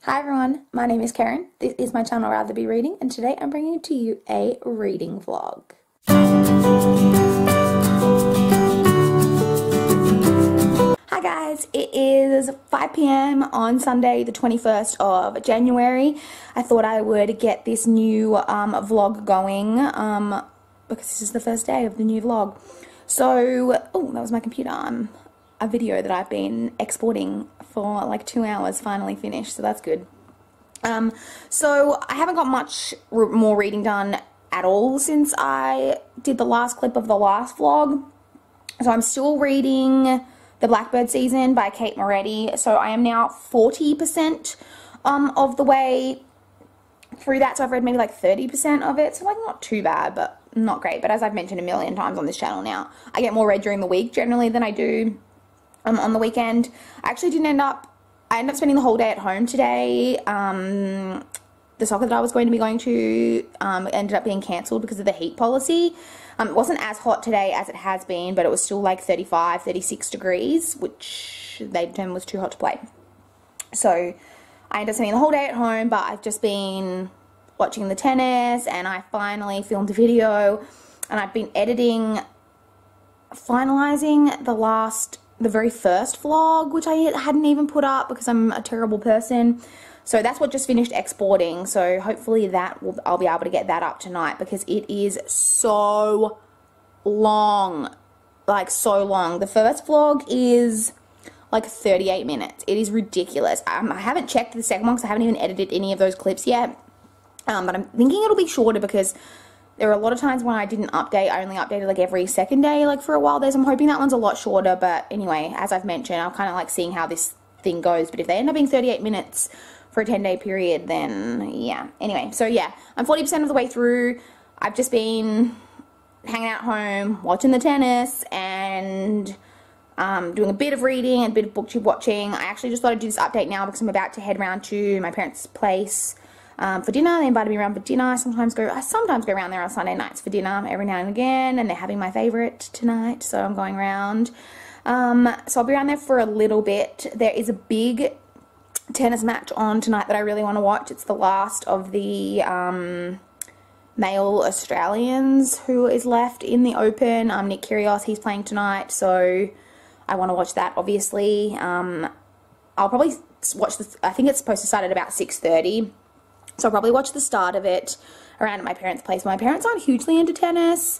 Hi everyone, my name is Karen. This is my channel RatherBeReading, and today I'm bringing to you a reading vlog. Hi guys, it is 5 p.m. on Sunday the 21st of January. I thought I would get this new vlog going because this is the first day of the new vlog. So, oh, that was my computer. A video that I've been exporting for like 2 hours finally finished, so that's good. So I haven't got much more reading done at all since I did the last clip of the last vlog. So I'm still reading The Blackbird Season by Kate Moretti. So I am now 40% of the way through that. So I've read maybe like 30% of it. So like not too bad, but not great. But as I've mentioned a million times on this channel now, I get more read during the week generally than I do on the weekend. I actually didn't I ended up spending the whole day at home today. The soccer that I was going to be going to ended up being cancelled because of the heat policy. It wasn't as hot today as it has been, but it was still like 35, 36 degrees, which they determined was too hot to play. So I ended up spending the whole day at home, but I've just been watching the tennis, and I finally filmed a video, and I've been finalizing the very first vlog, which I hadn't even put up because I'm a terrible person. So that's what just finished exporting. So hopefully I'll be able to get that up tonight because it is so long. Like so long. The first vlog is like 38 minutes. It is ridiculous. I haven't checked the second one because I haven't even edited any of those clips yet. But I'm thinking it'll be shorter because there are a lot of times when I didn't update. I only updated like every second day, like for a while there. So I'm hoping that one's a lot shorter. But anyway, as I've mentioned, I'm kind of like seeing how this thing goes. But if they end up being 38 minutes for a 10-day period, then yeah. Anyway, so yeah, I'm 40% of the way through. I've just been hanging out home, watching the tennis, and doing a bit of reading and a bit of booktube watching. I actually just thought I'd do this update now because I'm about to head round to my parents' place for dinner. They invited me around for dinner. I sometimes go around there on Sunday nights for dinner every now and again, and they're having my favourite tonight, so I'm going around. So I'll be around there for a little bit. There is a big tennis match on tonight that I really want to watch. It's the last of the male Australians who is left in the Open. Nick Kyrgios, he's playing tonight, so I want to watch that, obviously. I'll probably watch this. I think it's supposed to start at about 6:30. So I'll probably watch the start of it around at my parents' place. My parents aren't hugely into tennis,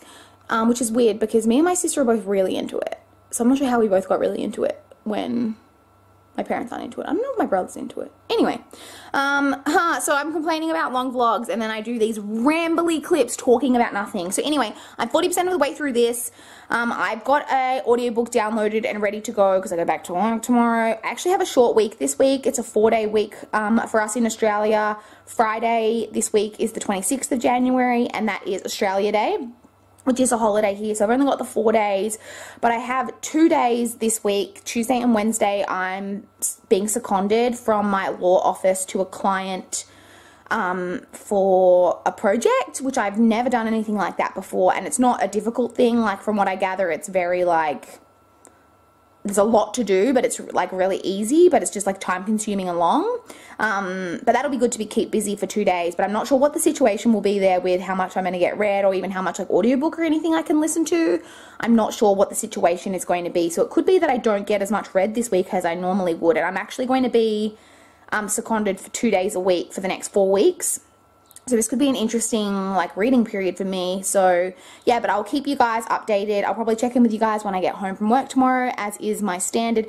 which is weird because me and my sister are both really into it. So I'm not sure how we both got really into it when my parents aren't into it. I don't know if my brother's into it. Anyway, so I'm complaining about long vlogs, and then I do these rambly clips talking about nothing. So anyway, I'm 40% of the way through this. I've got an audiobook downloaded and ready to go because I go back to work tomorrow. I actually have a short week this week. It's a 4-day week for us in Australia. Friday this week is the 26th of January, and that is Australia Day, which is a holiday here. So I've only got the 4 days, but I have 2 days this week. Tuesday and Wednesday, I'm being seconded from my law office to a client for a project, which I've never done anything like that before, and it's not a difficult thing. Like, from what I gather, it's very like, there's a lot to do, but it's like really easy, but it's just like time consuming and long. But that'll be good to keep busy for 2 days, but I'm not sure what the situation will be there with how much I'm going to get read, or even how much like audiobook or anything I can listen to. I'm not sure what the situation is going to be. So it could be that I don't get as much read this week as I normally would, and I'm actually going to be seconded for 2 days a week for the next 4 weeks. So this could be an interesting like reading period for me. So yeah, but I'll keep you guys updated. I'll probably check in with you guys when I get home from work tomorrow, as is my standard.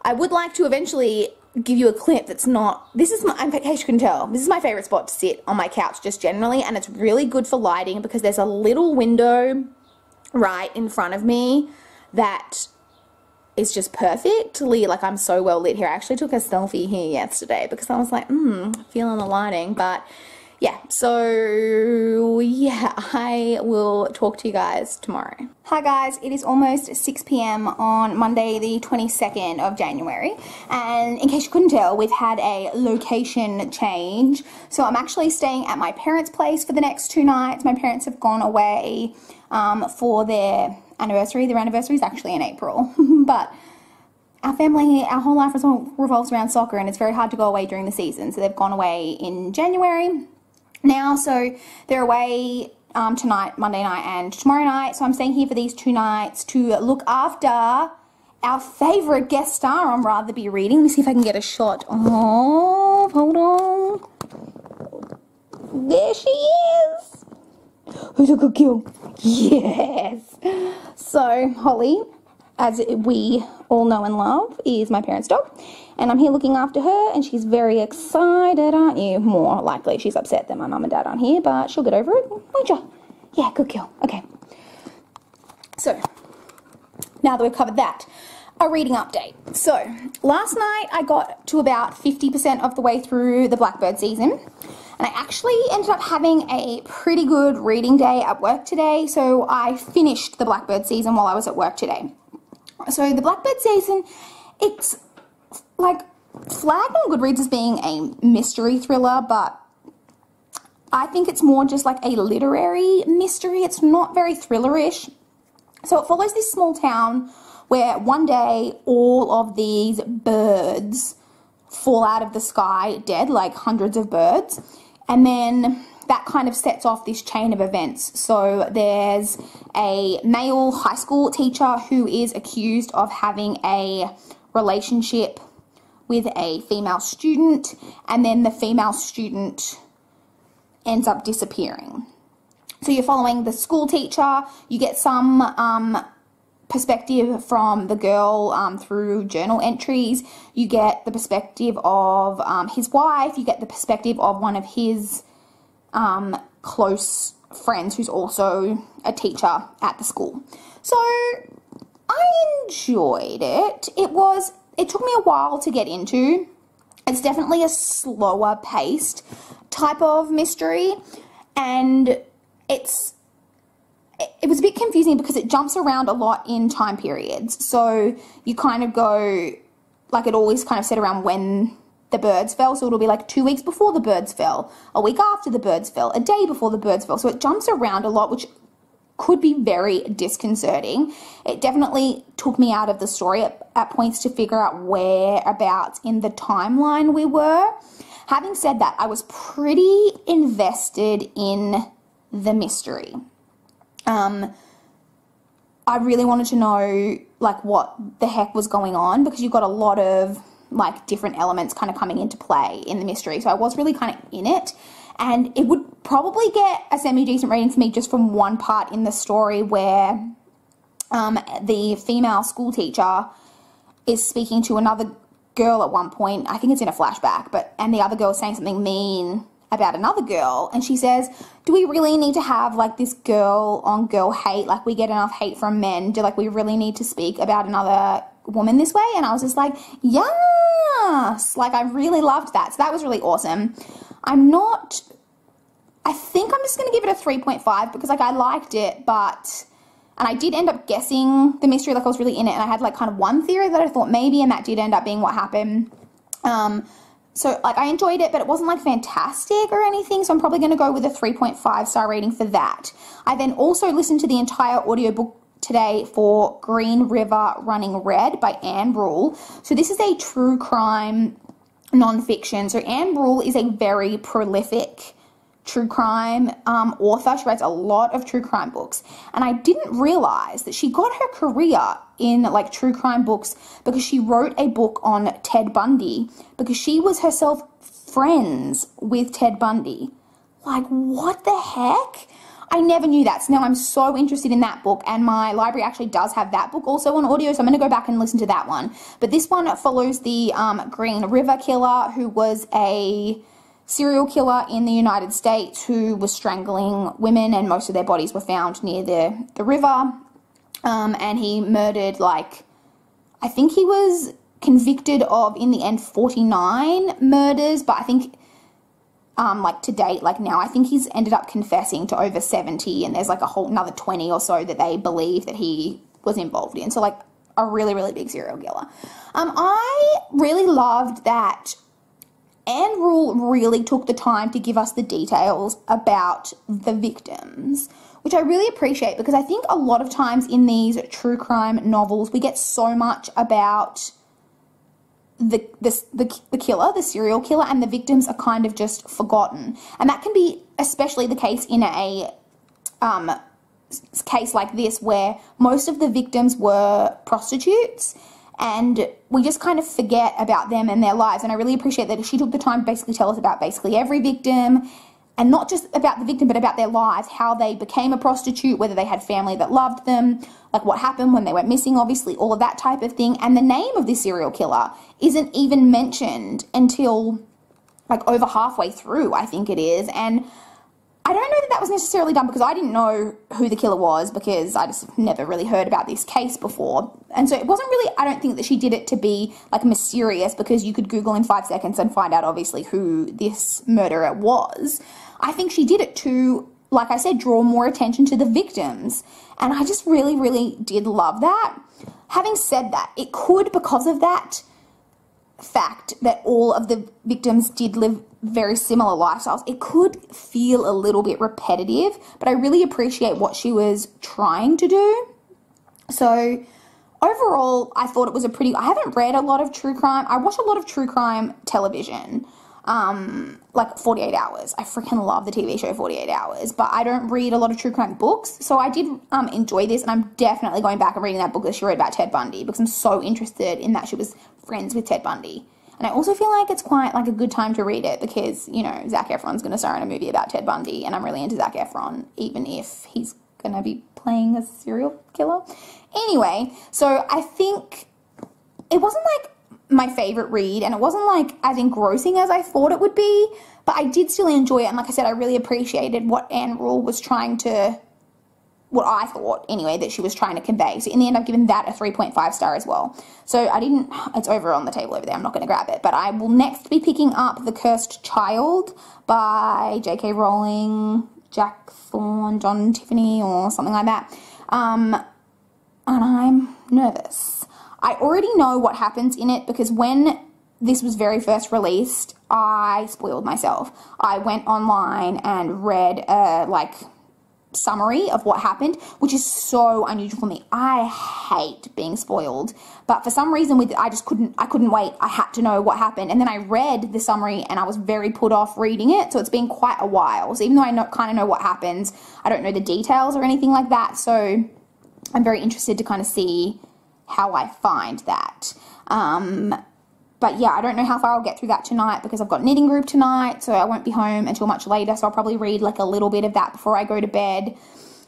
I would like to eventually give you a clip that's not, in case you can tell, this is my favorite spot to sit on my couch just generally, and it's really good for lighting because there's a little window right in front of me that is just perfectly, like, I'm so well lit here. I actually took a selfie here yesterday because I was like, feeling the lighting. But yeah, so yeah, I will talk to you guys tomorrow. Hi guys, it is almost 6 p.m. on Monday the 22nd of January, and in case you couldn't tell, we've had a location change. So I'm actually staying at my parents' place for the next 2 nights. My parents have gone away for their anniversary. Their anniversary is actually in April, but our family, our whole life revolves around soccer, and it's very hard to go away during the season. So they've gone away in January now. So they're away tonight, Monday night, and tomorrow night. So I'm staying here for these 2 nights to look after our favourite guest star on RatherBeReading. Let me see if I can get a shot. Oh, hold on. There she is. Who's a good girl? Yes. So Holly, as we all know and love, is my parents' dog, and I'm here looking after her, and she's very excited, aren't you? More likely she's upset that my mum and dad aren't here, but she'll get over it, won't you? Yeah, good girl. Okay. So now that we've covered that, a reading update. So last night I got to about 50% of the way through the Blackbird season, and I actually ended up having a pretty good reading day at work today. So I finished the Blackbird season while I was at work today. So the Blackbird season, it's like flagged on Goodreads as being a mystery thriller, but I think it's more just like a literary mystery. It's not very thrillerish. So it follows this small town where one day all of these birds fall out of the sky dead, like hundreds of birds, and then that kind of sets off this chain of events. So there's a male high school teacher who is accused of having a relationship with a female student, and then the female student ends up disappearing. So you're following the school teacher. You get some perspective from the girl through journal entries. You get the perspective of his wife. You get the perspective of one of his close friends who's also a teacher at the school. So I enjoyed it. It took me a while to get into. It's definitely a slower paced type of mystery, and it was a bit confusing because it jumps around a lot in time periods. So you kind of go, like, it always kind of set around when the birds fell. So it'll be like 2 weeks before the birds fell, a week after the birds fell, a day before the birds fell. So it jumps around a lot, which could be very disconcerting. It definitely took me out of the story at points to figure out whereabouts in the timeline we were. Having said that, I was pretty invested in the mystery. I really wanted to know, like, what the heck was going on, because you've got a lot of, like, different elements kind of coming into play in the mystery. So I was really kind of in it, and it would probably get a semi-decent rating for me just from one part in the story where the female school teacher is speaking to another girl at one point. I think it's in a flashback, and the other girl is saying something mean about another girl, and she says, do we really need to have, like, this girl on girl hate? Like, we get enough hate from men. Do, like, we really need to speak about another woman this way? And I was just like, yes, like, I really loved that. So that was really awesome. I think I'm just going to give it a 3.5 because, like, I liked it, and I did end up guessing the mystery, like, I was really in it, and I had, like, kind of one theory that I thought maybe, and that did end up being what happened. So, like, I enjoyed it, but it wasn't, like, fantastic or anything, so I'm probably going to go with a 3.5 star rating for that. I then also listened to the entire audiobook today for Green River Running Red by Anne Rule. So this is a true crime nonfiction. So Anne Rule is a very prolific true crime author. She writes a lot of true crime books, and I didn't realize that she got her career in, like, true crime books because she wrote a book on Ted Bundy, because she was herself friends with Ted Bundy. Like, what the heck? I never knew that. So now I'm so interested in that book, and my library actually does have that book also on audio, so I'm going to go back and listen to that one. But this one follows the Green River killer, who was a serial killer in the United States who was strangling women, and most of their bodies were found near the river. And he murdered, like, I think he was convicted of, in the end, 49 murders, but I think, like, to date, like, now, I think he's ended up confessing to over 70, and there's, like, a whole another 20 or so that they believe that he was involved in. So, like, a really, really big serial killer. I really loved that Anne Rule really took the time to give us the details about the victims, which I really appreciate, because I think a lot of times in these true crime novels we get so much about the killer, the serial killer, and the victims are kind of just forgotten. And that can be especially the case in a case like this, where most of the victims were prostitutes, and we just kind of forget about them and their lives. And I really appreciate that she took the time to basically tell us about basically every victim, and not just about the victim, but about their lives, how they became a prostitute, whether they had family that loved them, like what happened when they went missing, obviously, all of that type of thing. And the name of this serial killer isn't even mentioned until like over halfway through, I think it is. And I don't know that that was necessarily done because I didn't know who the killer was, because I just never really heard about this case before. And so it wasn't really, I don't think that she did it to be like mysterious, because you could Google in 5 seconds and find out obviously who this murderer was. I think she did it to, like I said, draw more attention to the victims. And I just really, really did love that. Having said that, it could, because of that fact that all of the victims did live very similar lifestyles, it could feel a little bit repetitive, but I really appreciate what she was trying to do. So overall, I thought it was I haven't read a lot of true crime. I watch a lot of true crime television, like 48 Hours. I freaking love the TV show 48 Hours, but I don't read a lot of true crime books. So I did enjoy this, and I'm definitely going back and reading that book that she wrote about Ted Bundy, because I'm so interested in that she was friends with Ted Bundy. And I also feel like it's quite like a good time to read it, because, you know, Zac Efron's going to star in a movie about Ted Bundy, and I'm really into Zac Efron, even if he's going to be playing a serial killer. Anyway, so I think it wasn't like my favorite read, and it wasn't like as engrossing as I thought it would be, but I did still enjoy it. And like I said, I really appreciated what Anne Rule was trying to, what I thought anyway, that she was trying to convey. So in the end, I've given that a 3.5 star as well. So it's over on the table over there. I'm not going to grab it, but I will next be picking up The Cursed Child by J.K. Rowling, Jack Thorne, John Tiffany, or something like that. And I'm nervous. I already know what happens in it, because when this was very first released, I spoiled myself. I went online and read summary of what happened, which is so unusual for me. I hate being spoiled, but for some reason I couldn't wait. I had to know what happened, and then I read the summary and I was very put off reading it. So it's been quite a while. So even though I kind of know what happens, I don't know the details or anything like that. So I'm very interested to kind of see how I find that. But yeah, I don't know how far I'll get through that tonight, because I've got knitting group tonight, so I won't be home until much later, so I'll probably read like a little bit of that before I go to bed.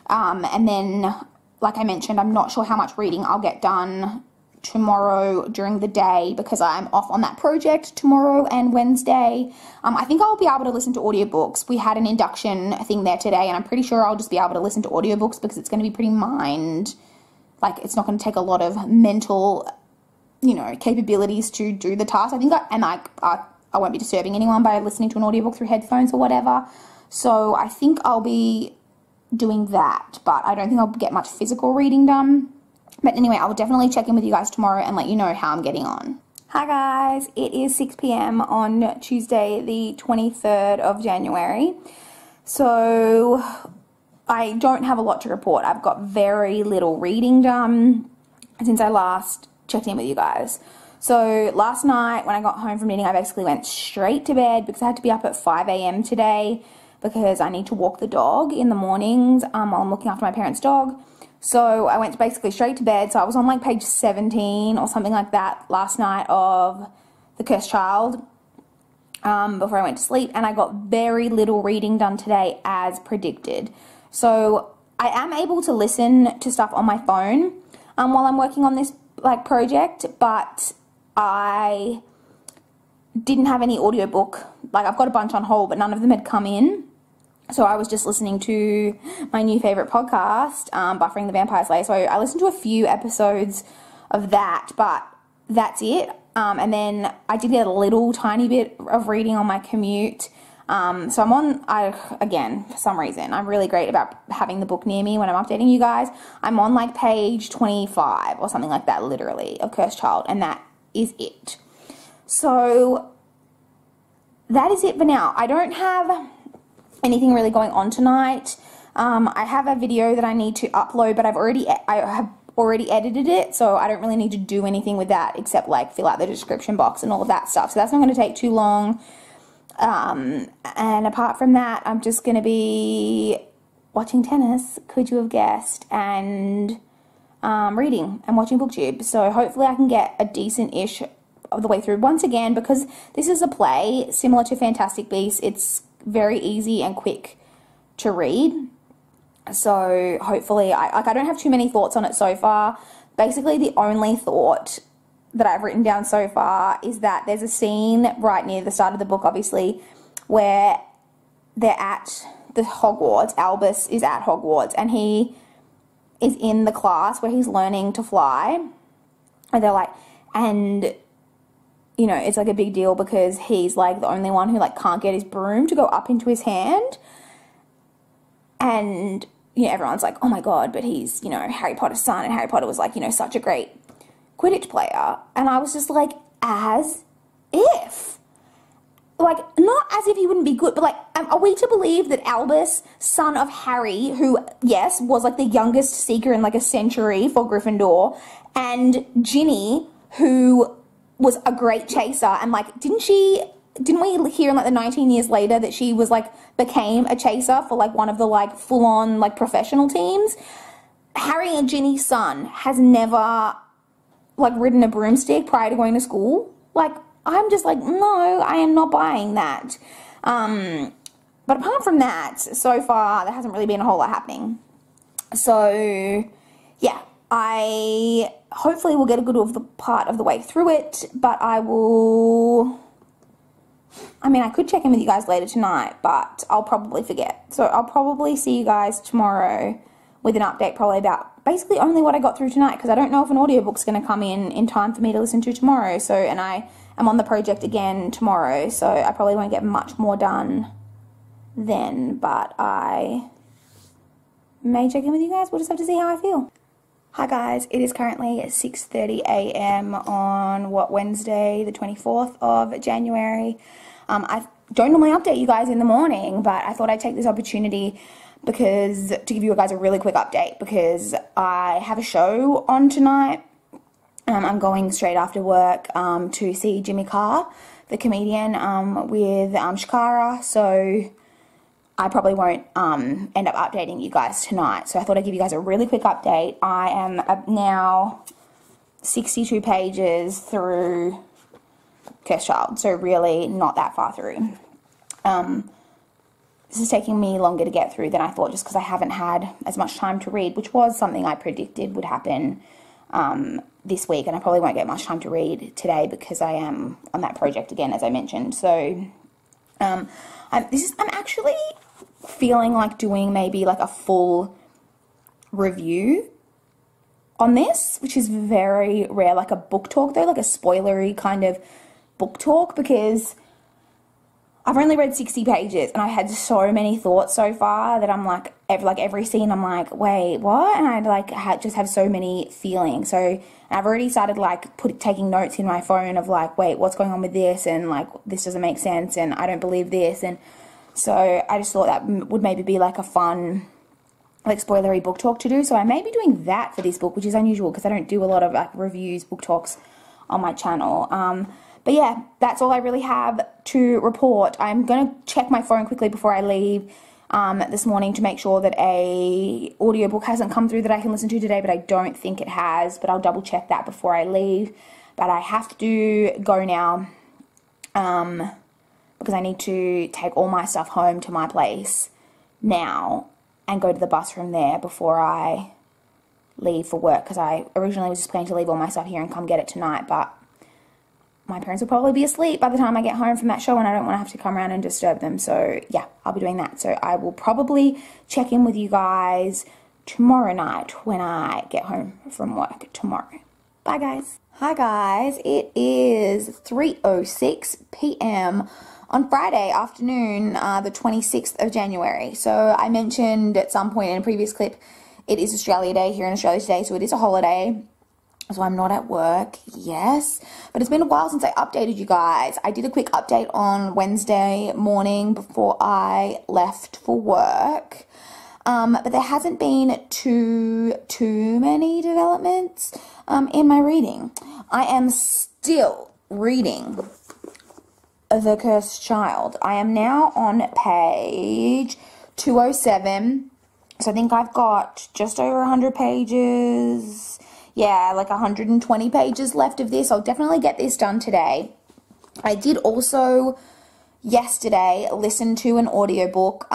And then, like I mentioned, I'm not sure how much reading I'll get done tomorrow during the day, because I'm off on that project tomorrow and Wednesday. I think I'll be able to listen to audiobooks. We had an induction thing there today, and I'm pretty sure I'll just be able to listen to audiobooks, because it's going to be pretty it's not going to take a lot of mental, you know, capabilities to do the task. I think I won't be disturbing anyone by listening to an audiobook through headphones or whatever. So I think I'll be doing that, but I don't think I'll get much physical reading done. But anyway, I will definitely check in with you guys tomorrow and let you know how I'm getting on. Hi guys, it is 6 p.m. on Tuesday, the 23rd of January. So I don't have a lot to report. I've got very little reading done since I last checked in with you guys. So last night when I got home from knitting, I basically went straight to bed, because I had to be up at 5 a.m. today, because I need to walk the dog in the mornings while I'm looking after my parents' dog. So I went basically straight to bed. So I was on like page 17 or something like that last night of The Cursed Child before I went to sleep, and I got very little reading done today as predicted. So I am able to listen to stuff on my phone while I'm working on this project, but I didn't have any audiobook. I've got a bunch on hold, but none of them had come in. So I was just listening to my new favorite podcast, Buffering the Vampire Slayer. So I listened to a few episodes of that, but that's it. And then I did get a little tiny bit of reading on my commute. So I'm on, again, for some reason, I'm really great about having the book near me when I'm updating you guys. I'm on like page 25 or something like that, literally, of Cursed Child, and that is it. So that is it for now. I don't have anything really going on tonight. I have a video that I need to upload, but I have already edited it, so I don't really need to do anything with that except like fill out the description box and all of that stuff. So that's not going to take too long. And apart from that, I'm just going to be watching tennis, could you have guessed, and reading and watching BookTube. So hopefully I can get a decent-ish of the way through. Once again, because this is a play similar to Fantastic Beasts, it's very easy and quick to read. So hopefully, I don't have too many thoughts on it so far. Basically, the only thought that I've written down so far is that there's a scene right near the start of the book, obviously, where they're at the Hogwarts. Albus is at Hogwarts, and he is in the class where he's learning to fly. And they're like, and, you know, it's like a big deal because he's like the only one who like can't get his broom to go up into his hand. And, you know, everyone's like, oh my God, but he's, you know, Harry Potter's son, and Harry Potter was like, you know, such a great Quidditch player. And I was just like, as if. Like, not as if he wouldn't be good, but like, are we to believe that Albus, son of Harry, who, yes, was like the youngest seeker in like a century for Gryffindor, and Ginny, who was a great chaser, and like, didn't we hear in like the 19 years later that she was like, became a chaser for like one of the like full-on like professional teams? Harry and Ginny's son has never like ridden a broomstick prior to going to school. Like, I'm just like, no, I am not buying that. But apart from that, so far, there hasn't really been a whole lot happening. So, yeah, I hopefully will get a good part of the way through it, but I could check in with you guys later tonight, but I'll probably forget. So I'll probably see you guys tomorrow with an update probably about basically only what I got through tonight, because I don't know if an audiobook's going to come in time for me to listen to tomorrow. So, and I am on the project again tomorrow, so I probably won't get much more done then, but I may check in with you guys. We'll just have to see how I feel. Hi guys, it is currently 6:30 a.m. on Wednesday the 24th of January. I don't normally update you guys in the morning, but I thought I'd take this opportunity to give you guys a really quick update, because I have a show on tonight. I'm going straight after work to see Jimmy Carr, the comedian, with Shakara, so I probably won't end up updating you guys tonight. So I thought I'd give you guys a really quick update. I am now 62 pages through Cursed Child, so really not that far through. This is taking me longer to get through than I thought, just because I haven't had as much time to read, which was something I predicted would happen this week, and I probably won't get much time to read today because I am on that project again, as I mentioned. So I'm actually feeling like doing maybe like a full review on this, which is very rare, like a book talk though, like a spoilery kind of book talk, because I've only read 60 pages and I had so many thoughts so far that I'm like every scene I'm like, wait, what? And I like just have so many feelings. So I've already started like taking notes in my phone of like, wait, what's going on with this? And like, this doesn't make sense, and I don't believe this. And so I just thought that would maybe be like a fun, like spoilery book talk to do. So I may be doing that for this book, which is unusual because I don't do a lot of like reviews, book talks on my channel. But yeah, that's all I really have to report. I'm going to check my phone quickly before I leave this morning to make sure that a audiobook hasn't come through that I can listen to today, but I don't think it has, but I'll double check that before I leave. But I have to go now because I need to take all my stuff home to my place now and go to the bus from there before I leave for work, because I originally was just planning to leave all my stuff here and come get it tonight, but my parents will probably be asleep by the time I get home from that show, and I don't want to have to come around and disturb them. So yeah, I'll be doing that. So I will probably check in with you guys tomorrow night when I get home from work tomorrow. Bye guys. Hi guys, it is 3:06 p.m. on Friday afternoon, the 26th of January. So I mentioned at some point in a previous clip, it is Australia Day here in Australia today, so it is a holiday. So I'm not at work, yes, but it's been a while since I updated you guys. I did a quick update on Wednesday morning before I left for work. But there hasn't been too many developments in my reading. I am still reading The Cursed Child. I am now on page 207. So I think I've got just over 100 pages. Yeah, like 120 pages left of this. I'll definitely get this done today. I did also yesterday listen to an audiobook.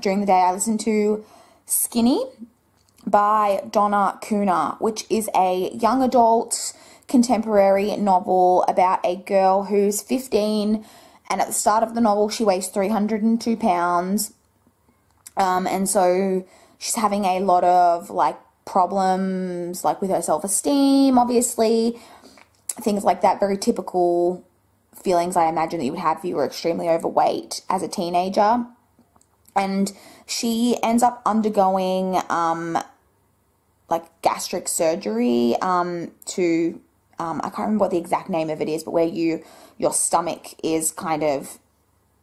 During the day I listened to Skinny by Donna Kuna, which is a young adult contemporary novel about a girl who's 15, and at the start of the novel she weighs 302 pounds. And so she's having a lot of like problems like with her self-esteem, obviously, things like that, very typical feelings I imagine that you would have if you were extremely overweight as a teenager. And she ends up undergoing like gastric surgery to I can't remember what the exact name of it is, but where your stomach is kind of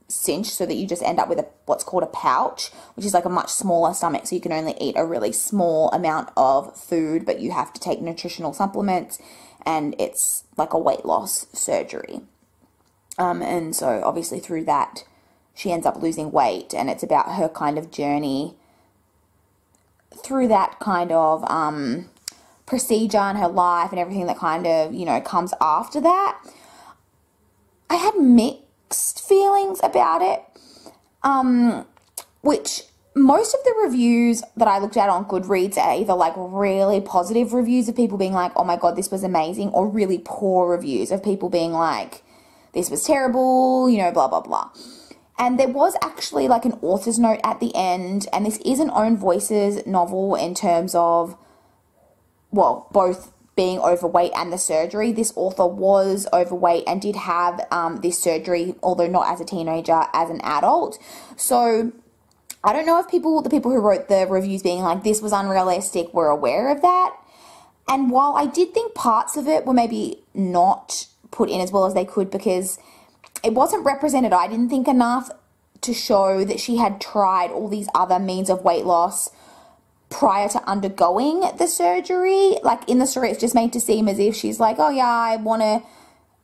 cinched so that you just end up with what's called a pouch, which is like a much smaller stomach, so you can only eat a really small amount of food, but you have to take nutritional supplements, and it's like a weight loss surgery. And so obviously through that she ends up losing weight, and it's about her kind of journey through that kind of procedure in her life and everything that kind of, you know, comes after that. I had mixed feelings about it, which most of the reviews that I looked at on Goodreads are either like really positive reviews of people being like, oh my god, this was amazing, or really poor reviews of people being like, this was terrible, you know, blah, blah, blah. And there was actually like an author's note at the end, and this is an Own Voices novel in terms of, well, both being overweight and the surgery. This author was overweight and did have this surgery, although not as a teenager, as an adult. So I don't know if the people who wrote the reviews being like, this was unrealistic, were aware of that. And while I did think parts of it were maybe not put in as well as they could, because it wasn't represented, I didn't think enough to show that she had tried all these other means of weight loss prior to undergoing the surgery. Like in the story, it's just made to seem as if she's like, oh yeah, I want to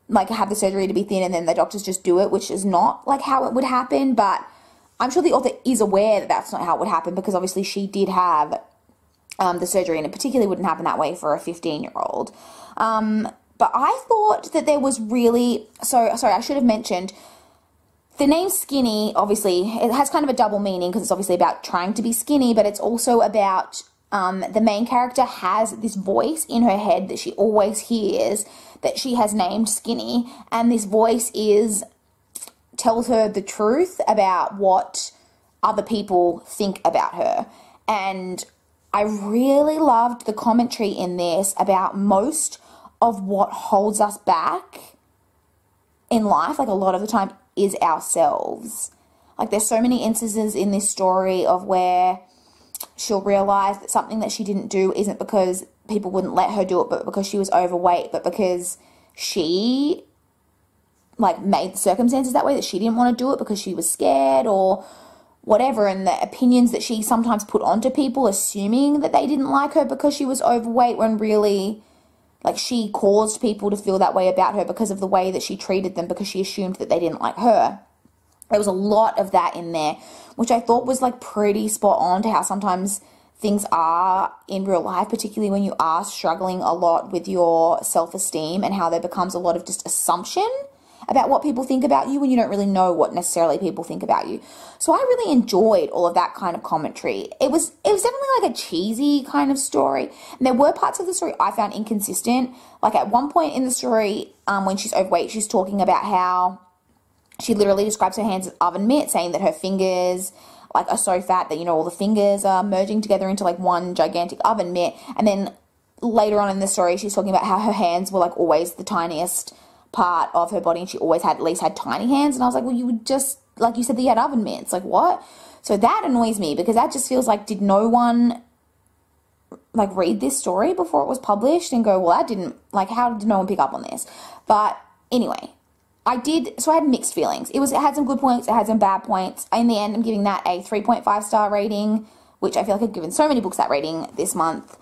like have the surgery to be thin, and then the doctors just do it, which is not like how it would happen. But I'm sure the author is aware that that's not how it would happen, because obviously she did have the surgery, and it particularly wouldn't happen that way for a 15-year-old. But I thought that there was really, sorry, I should have mentioned, the name Skinny, obviously, it has kind of a double meaning, because it's obviously about trying to be skinny, but it's also about the main character has this voice in her head that she always hears that she has named Skinny, and this voice tells her the truth about what other people think about her. And I really loved the commentary in this about most of what holds us back in life, like a lot of the time, is ourselves. Like there's so many instances in this story of where she'll realize that something that she didn't do isn't because people wouldn't let her do it, but because she was overweight, but because she like made the circumstances that way, that she didn't want to do it because she was scared or whatever. And the opinions that she sometimes put onto people, assuming that they didn't like her because she was overweight, when really, like, she caused people to feel that way about her because of the way that she treated them, because she assumed that they didn't like her. There was a lot of that in there, which I thought was like pretty spot on to how sometimes things are in real life, particularly when you are struggling a lot with your self-esteem, and how there becomes a lot of just assumption about what people think about you when you don't really know what necessarily people think about you. So I really enjoyed all of that kind of commentary. It was definitely like a cheesy kind of story, and there were parts of the story I found inconsistent. Like at one point in the story, when she's overweight, she's talking about how she literally describes her hands as oven mitts, saying that her fingers like are so fat that, you know, all the fingers are merging together into like one gigantic oven mitt. And then later on in the story, she's talking about how her hands were like always the tiniest part of her body, and she always had at least had tiny hands. And I was like, well, you would just, like you said that you had oven mitts, like what? So that annoys me, because that just feels like, did no one like read this story before it was published and go, well, that didn't, like, how did no one pick up on this? But anyway, I had mixed feelings. It had some good points, it had some bad points. In the end, I'm giving that a 3.5 star rating, which I feel like I've given so many books that rating this month.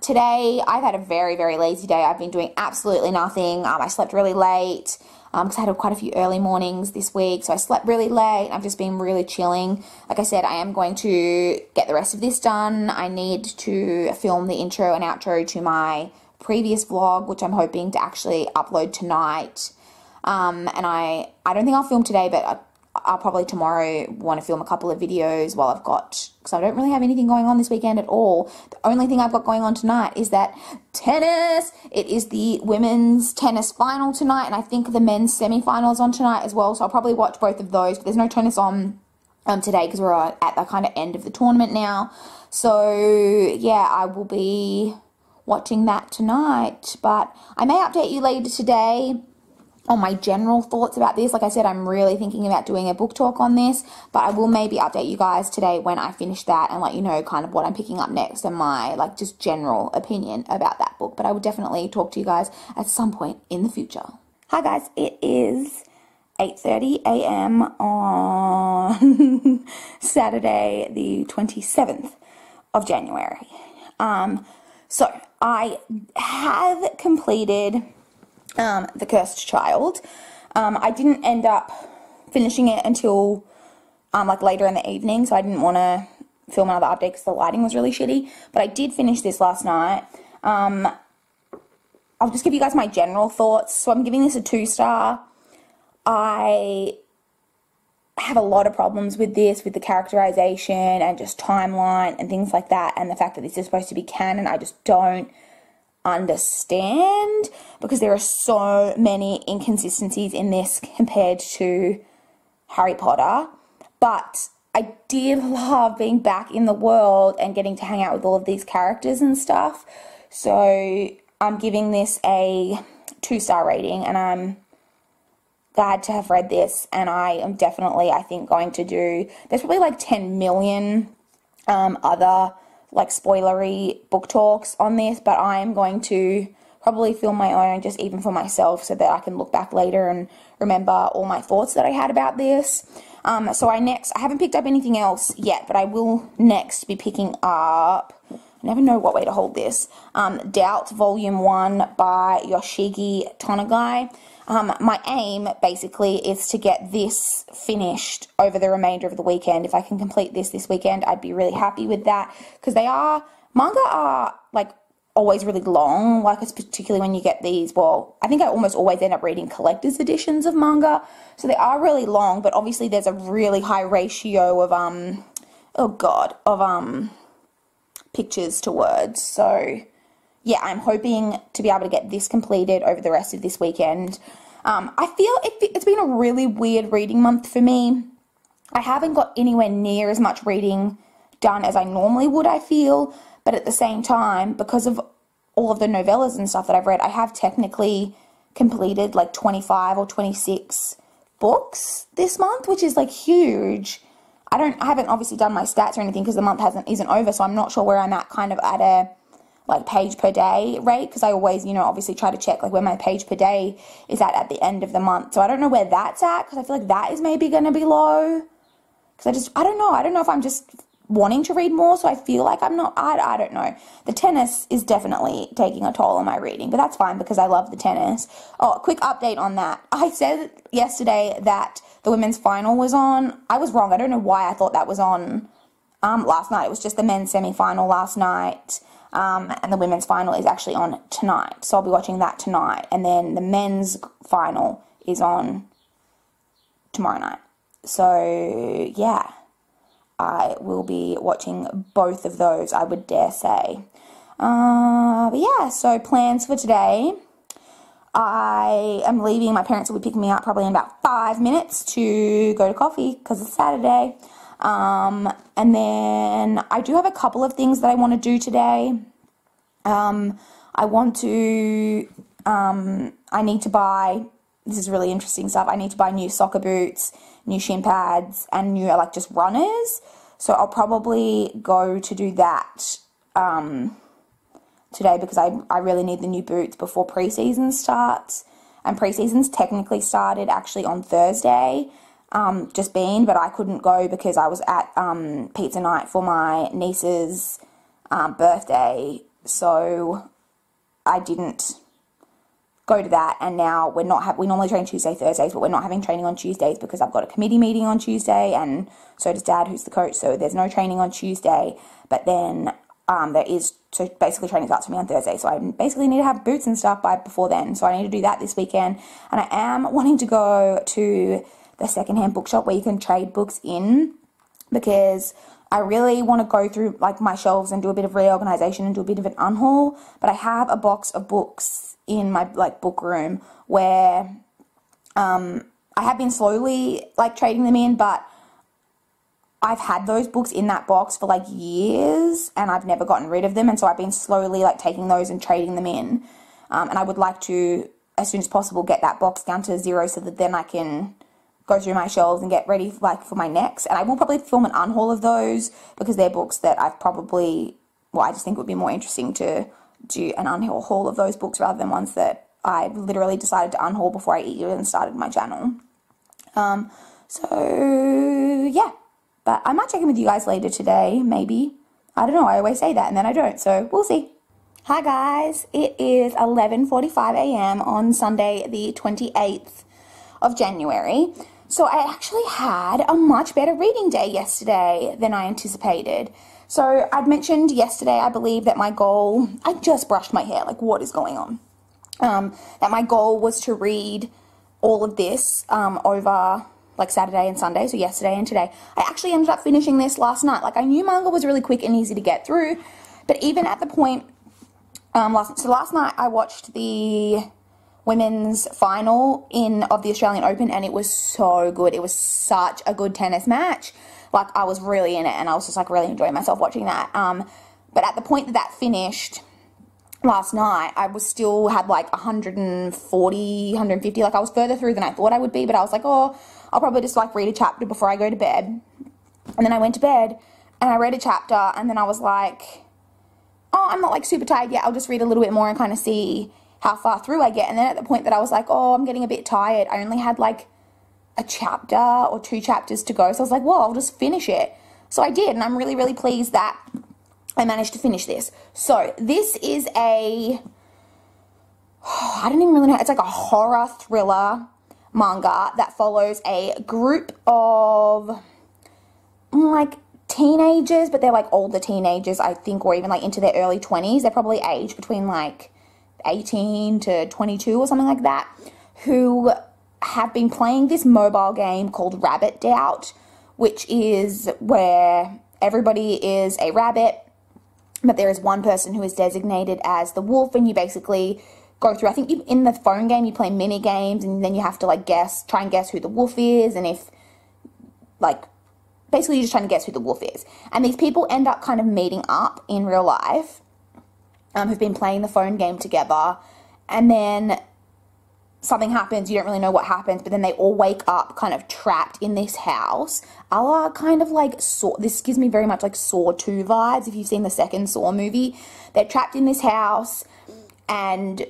Today, I've had a very, very lazy day. I've been doing absolutely nothing. I slept really late because I had quite a few early mornings this week, so I slept really late. I've just been really chilling. Like I said, I am going to get the rest of this done. I need to film the intro and outro to my previous vlog, which I'm hoping to actually upload tonight. And I don't think I'll film today, but I'll probably tomorrow want to film a couple of videos while I've got, because I don't really have anything going on this weekend at all. The only thing I've got going on tonight is that tennis. It is the women's tennis final tonight, and I think the men's semi-finals on tonight as well, so I'll probably watch both of those. But there's no tennis on today because we're at the kind of end of the tournament now. So yeah, I will be watching that tonight, but I may update you later today on my general thoughts about this. Like I said, I'm really thinking about doing a book talk on this, but I will maybe update you guys today when I finish that and let you know kind of what I'm picking up next and my like just general opinion about that book. But I will definitely talk to you guys at some point in the future. Hi guys, it is 8:30 a.m. on Saturday the 27th of January. So I have completed The Cursed Child. I didn't end up finishing it until like later in the evening, so I didn't want to film another update because the lighting was really shitty, but I did finish this last night. I'll just give you guys my general thoughts. So I'm giving this a 2-star. I have a lot of problems with this, with the characterization and just timeline and things like that, and the fact that this is supposed to be canon. I just don't understand, because there are so many inconsistencies in this compared to Harry Potter. But I did love being back in the world and getting to hang out with all of these characters and stuff. So I'm giving this a 2-star rating, and I'm glad to have read this, and I am definitely, I think, going to do, there's probably like 10 million other like spoilery book talks on this, but I am going to probably film my own, just even for myself, so that I can look back later and remember all my thoughts that I had about this. So I haven't picked up anything else yet, but I will next be picking up, I never know what way to hold this, Doubt Volume 1 by Yoshigi Tonagai. My aim, basically, is to get this finished over the remainder of the weekend. If I can complete this weekend, I'd be really happy with that, because manga are, like, always really long, like, it's particularly when you get these, well, I think I almost always end up reading collector's editions of manga, so they are really long, but obviously there's a really high ratio of, pictures to words, so yeah, I'm hoping to be able to get this completed over the rest of this weekend. I feel it's been a really weird reading month for me. I haven't got anywhere near as much reading done as I normally would, I feel, but at the same time, because of all of the novellas and stuff that I've read, I have technically completed like 25 or 26 books this month, which is like huge. I haven't obviously done my stats or anything because the month isn't over, so I'm not sure where I'm at kind of at a like page per day rate, because I always, you know, obviously try to check like where my page per day is at the end of the month. So I don't know where that's at, because I feel like that is maybe going to be low, because I don't know if I'm just wanting to read more, so I feel like I'm not, I don't know. The tennis is definitely taking a toll on my reading, but that's fine because I love the tennis. Oh, a quick update on that. I said yesterday that the women's final was on. I was wrong. I don't know why I thought that was on last night. It was just the men's semi-final last night. And the women's final is actually on tonight, so I'll be watching that tonight, and then the men's final is on tomorrow night. So yeah, I will be watching both of those, I would dare say. But yeah, so plans for today. I am leaving. My parents will be picking me up probably in about 5 minutes to go to coffee because it's Saturday. And then I do have a couple of things that I want to do today. I need to buy, this is really interesting stuff, I need to buy new soccer boots, new shin pads, and new, like, just runners. So I'll probably go to do that, today, because I really need the new boots before pre-season starts. And pre-season's technically started actually on Thursday. just been, but I couldn't go because I was at pizza night for my niece's birthday, so I didn't go to that. And now we normally train Tuesday, Thursdays, but we're not having training on Tuesdays because I've got a committee meeting on Tuesday, and so does Dad, who's the coach, so there's no training on Tuesday. But then so basically training starts for me on Thursday, so I basically need to have boots and stuff before then, so I need to do that this weekend. And I am wanting to go to the secondhand bookshop where you can trade books in, because I really want to go through like my shelves and do a bit of reorganization and do a bit of an unhaul. But I have a box of books in my like book room where I have been slowly like trading them in, but I've had those books in that box for like years and I've never gotten rid of them, and so I've been slowly like taking those and trading them in, and I would like to, as soon as possible, get that box down to 0 so that then I can go through my shelves and get ready like for my next. And I will probably film an unhaul of those because they're books that I just think it would be more interesting to do an unhaul of those books rather than ones that I literally decided to unhaul before I even started my channel. So yeah. But I might check in with you guys later today, maybe. I don't know, I always say that and then I don't, so we'll see. Hi guys, it is 11:45 a.m. on Sunday the 28th of January. So I actually had a much better reading day yesterday than I anticipated. So I'd mentioned yesterday, I believe, that my goal, I just brushed my hair, like what is going on? That my goal was to read all of this over like Saturday and Sunday, so yesterday and today. I actually ended up finishing this last night. Like I knew manga was really quick and easy to get through, but even at the point, last night I watched the women's final of the Australian Open, and it was so good. It was such a good tennis match. Like I was really in it, and I was just like really enjoying myself watching that. But at the point that finished last night, I was still had like 140, 150, like I was further through than I thought I would be, but I was like, oh, I'll probably just like read a chapter before I go to bed. And then I went to bed and I read a chapter, and then I was like, oh, I'm not like super tired yet, I'll just read a little bit more and kind of see how far through I get. And then at the point that I was like, oh, I'm getting a bit tired, I only had like a chapter or 2 chapters to go, so I was like, well, I'll just finish it. So I did, and I'm really, really pleased that I managed to finish this. So this is I don't even really know, it's like a horror thriller manga that follows a group of like teenagers, but they're like older teenagers, I think, or even like into their early 20s. They're probably aged between like 18 to 22 or something like that, who have been playing this mobile game called Rabbit Doubt, which is where everybody is a rabbit, but there is one person who is designated as the wolf, and you basically go through, I think in the phone game you play mini games, and then you have to like try and guess who the wolf is, and if like basically you're just trying to guess who the wolf is. And these people end up kind of meeting up in real life, who've been playing the phone game together, and then something happens, you don't really know what happens, but then they all wake up kind of trapped in this house. A la kind of like Saw, this gives me very much like Saw 2 vibes, if you've seen the second Saw movie. They're trapped in this house, and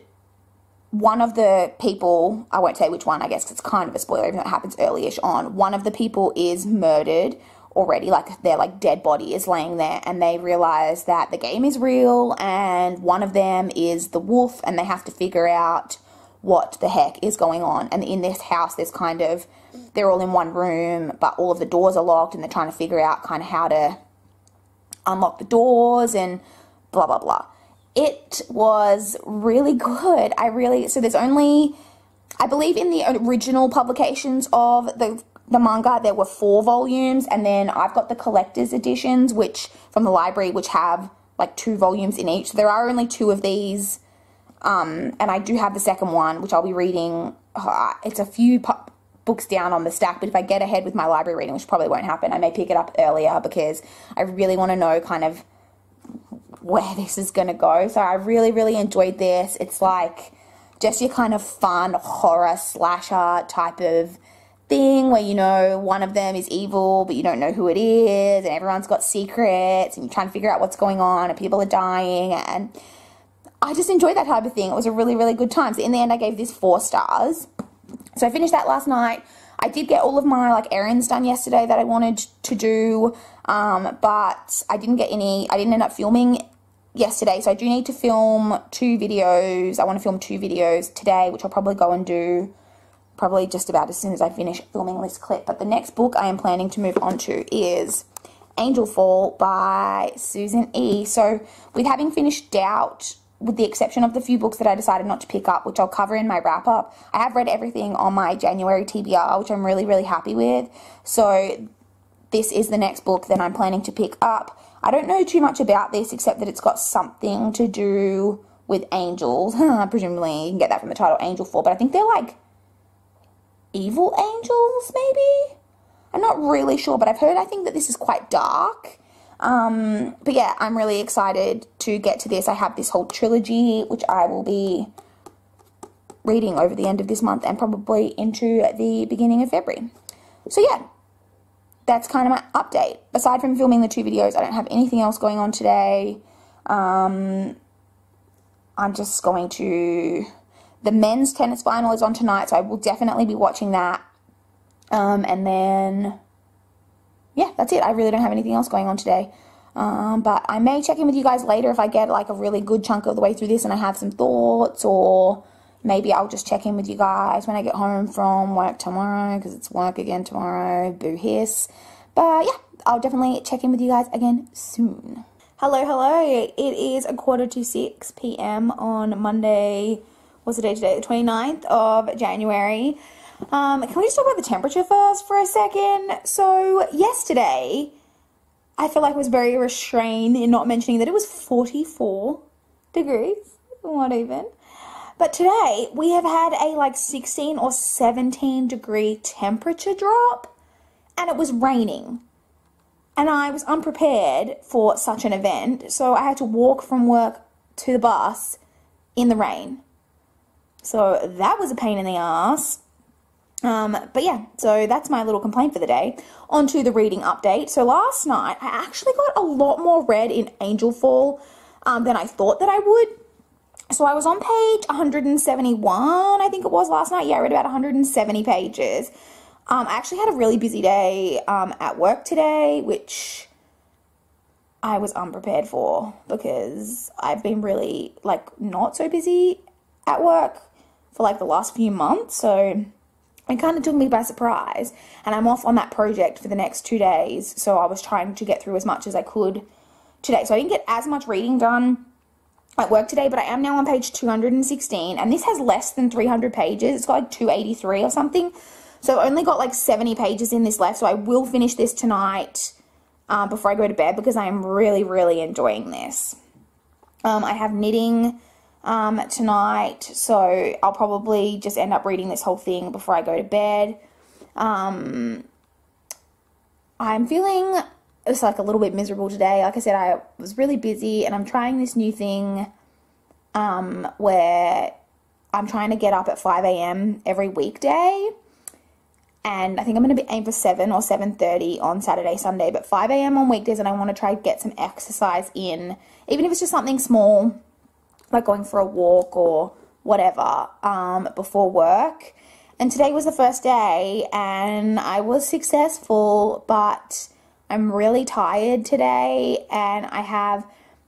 one of the people, I won't say which one, I guess, because it's kind of a spoiler, even though it happens early-ish on, one of the people is murdered already, like their like dead body is laying there, and they realize that the game is real, and one of them is the wolf, and they have to figure out what the heck is going on. And in this house, there's kind of, they're all in one room, but all of the doors are locked, and they're trying to figure out kind of how to unlock the doors and blah, blah, blah. It was really good. So there's only, I believe in the original publications of the manga, there were 4 volumes, and then I've got the collector's editions, which from the library, which have like 2 volumes in each. So there are only 2 of these, and I do have the second one, which I'll be reading. It's a few books down on the stack, but if I get ahead with my library reading, which probably won't happen, I may pick it up earlier because I really want to know kind of where this is going to go. So I really, really enjoyed this. It's like just your kind of fun horror slasher type of thing where, you know, one of them is evil, but you don't know who it is, and everyone's got secrets, and you're trying to figure out what's going on, and people are dying, and I just enjoyed that type of thing. It was a really, really good time. So in the end, I gave this 4 stars. So I finished that last night. I did get all of my like errands done yesterday that I wanted to do, but I didn't end up filming yesterday, so I do need to film 2 videos. I want to film 2 videos today, which I'll probably go and do probably just about as soon as I finish filming this clip. But the next book I am planning to move on to is Angel Fall by Susan E. So with having finished Doubt, with the exception of the few books that I decided not to pick up, which I'll cover in my wrap-up, I have read everything on my January TBR, which I'm really, really happy with. So this is the next book that I'm planning to pick up. I don't know too much about this, except that it's got something to do with angels. Presumably, you can get that from the title, Angel Fall, but I think they're like evil angels, maybe? I'm not really sure, but I think that this is quite dark. But yeah, I'm really excited to get to this. I have this whole trilogy, which I will be reading over the end of this month and probably into the beginning of February. So yeah, that's kind of my update. Aside from filming the 2 videos, I don't have anything else going on today. I'm just going to... The men's tennis final is on tonight, so I will definitely be watching that. And then... yeah, that's it. I really don't have anything else going on today. But I may check in with you guys later if I get like a really good chunk of the way through this and I have some thoughts, or maybe I'll just check in with you guys when I get home from work tomorrow, because it's work again tomorrow. Boo hiss. But yeah, I'll definitely check in with you guys again soon. Hello, hello. It is 5:45 p.m. on Monday. What's the day today? The 29th of January. Can we just talk about the temperature first for a second? So yesterday, I feel like I was very restrained in not mentioning that it was 44 degrees, not even. But today, we have had a like 16 or 17 degree temperature drop, and it was raining. And I was unprepared for such an event, so I had to walk from work to the bus in the rain. So that was a pain in the ass. But yeah, so that's my little complaint for the day. On to the reading update. So last night, I actually got a lot more read in Angel Fall than I thought that I would. So I was on page 171, I think it was last night. Yeah, I read about 170 pages. I actually had a really busy day at work today, which I was unprepared for because I've been really, like, not so busy at work for, like, the last few months. So it kind of took me by surprise, and I'm off on that project for the next 2 days, so I was trying to get through as much as I could today. So I didn't get as much reading done at work today, but I am now on page 216, and this has less than 300 pages. It's got like 283 or something, so I've only got like 70 pages in this left, so I will finish this tonight before I go to bed, because I am really, really enjoying this. I have knitting tonight, so I'll probably just end up reading this whole thing before I go to bed. I'm feeling just like a little bit miserable today. Like I said, I was really busy, and I'm trying this new thing where I'm trying to get up at 5 a.m. every weekday, and I think I'm going to be aim for 7 or 7:30 on Saturday, Sunday, but 5 a.m. on weekdays, and I want to try to get some exercise in, even if it's just something small, like going for a walk or whatever, before work. And today was the first day, and I was successful, but I'm really tired today, and